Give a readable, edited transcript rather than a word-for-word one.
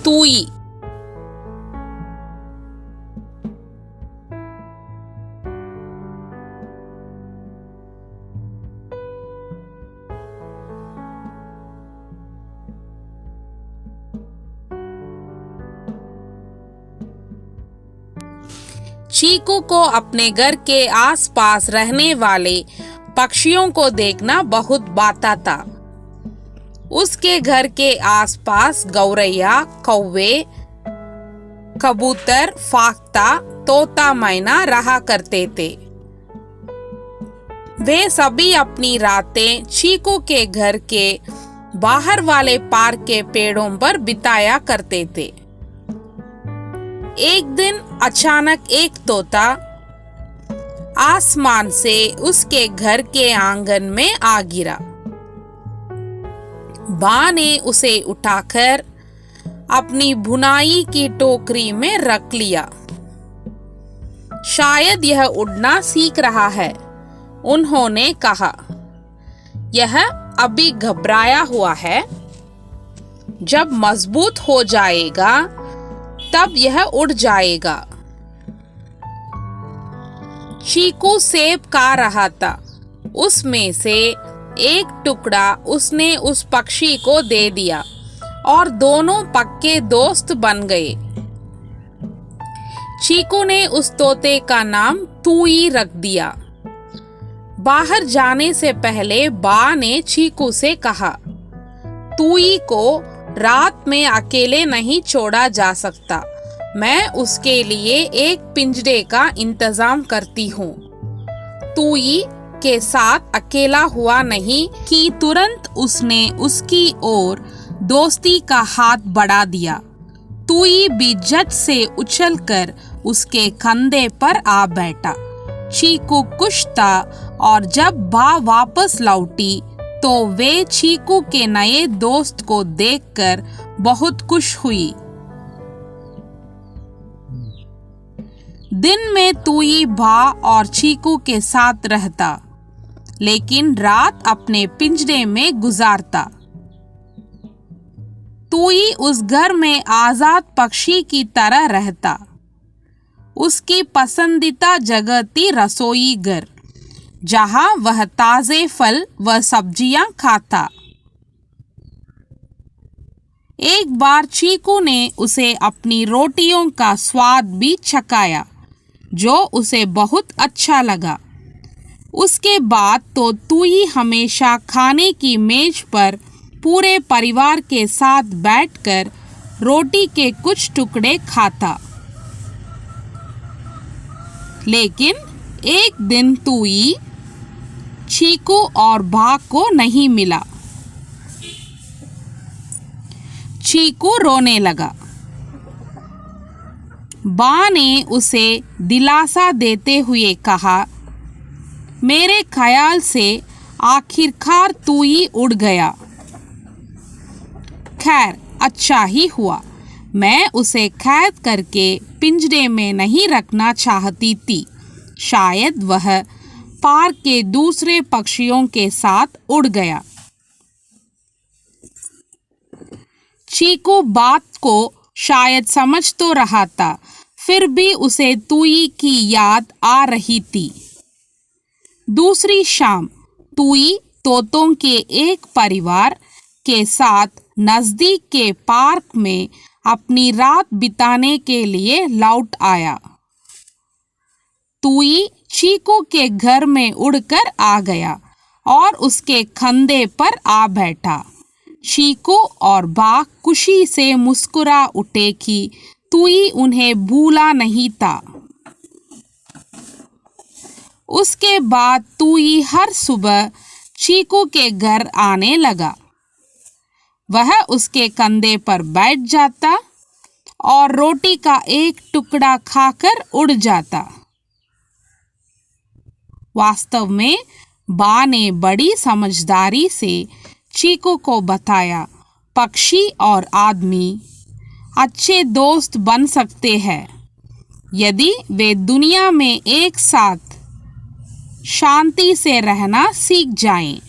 तुई। चीकू को अपने घर के आसपास रहने वाले पक्षियों को देखना बहुत भाता था। उसके घर के आसपास गौरैया, कौवे, कबूतर, फाख्ता, तोता, मैना रहा करते थे। वे सभी अपनी रातें चीकू के घर के बाहर वाले पार्क के पेड़ों पर बिताया करते थे। एक दिन अचानक एक तोता आसमान से उसके घर के आंगन में आ गिरा। बा ने उसे उठाकर अपनी बुनाई की टोकरी में रख लिया। शायद यह उड़ना सीख रहा है, उन्होंने कहा। यह अभी घबराया हुआ है, जब मजबूत हो जाएगा तब यह उड़ जाएगा। चीकू सेब खा रहा था। उसमें से एक टुकड़ा उसने उस पक्षी को दे दिया और दोनों पक्के दोस्त बन गए। चीकू ने उस तोते का नाम तुई रख दिया। बाहर जाने से पहले बा ने चीकू से कहा, तुई को रात में अकेले नहीं छोड़ा जा सकता। मैं उसके लिए एक पिंजरे का इंतजाम करती हूँ। तुई के साथ अकेला हुआ नहीं कि तुरंत उसने उसकी ओर दोस्ती का हाथ बढ़ा दिया। तुई भी झट से उछलकर उसके कंधे पर आ बैठा। चीकू खुश था और जब बा वापस लौटी तो वे चीकू के नए दोस्त को देखकर बहुत खुश हुई। दिन में तुई बा और चीकू के साथ रहता, लेकिन रात अपने पिंजरे में गुजारता। तुई उस घर में आजाद पक्षी की तरह रहता। उसकी पसंदीदा जगह थी रसोई घर, जहां वह ताजे फल व सब्जियां खाता। एक बार चीकू ने उसे अपनी रोटियों का स्वाद भी चखाया, जो उसे बहुत अच्छा लगा। उसके बाद तो तुई हमेशा खाने की मेज पर पूरे परिवार के साथ बैठकर रोटी के कुछ टुकड़े खाता। लेकिन एक दिन तुई चीकू और बा को नहीं मिला। चीकू रोने लगा। बा ने उसे दिलासा देते हुए कहा, मेरे ख्याल से आखिरकार तुई उड़ गया। खैर, अच्छा ही हुआ। मैं उसे कैद करके पिंजरे में नहीं रखना चाहती थी। शायद वह पार्क के दूसरे पक्षियों के साथ उड़ गया। चीकू बात को शायद समझ तो रहा था, फिर भी उसे तुई की याद आ रही थी। दूसरी शाम तुई तोतों के एक परिवार के साथ नजदीक के पार्क में अपनी रात बिताने के लिए लौट आया। तुई चीकू के घर में उड़कर आ गया और उसके कंधे पर आ बैठा। चीकू और बा खुशी से मुस्कुरा उठे कि तुई उन्हें भूला नहीं था। उसके बाद तुई हर सुबह चीकू के घर आने लगा। वह उसके कंधे पर बैठ जाता और रोटी का एक टुकड़ा खाकर उड़ जाता। वास्तव में बा ने बड़ी समझदारी से चीकू को बताया, पक्षी और आदमी अच्छे दोस्त बन सकते हैं यदि वे दुनिया में एक साथ शांति से रहना सीख जाएं।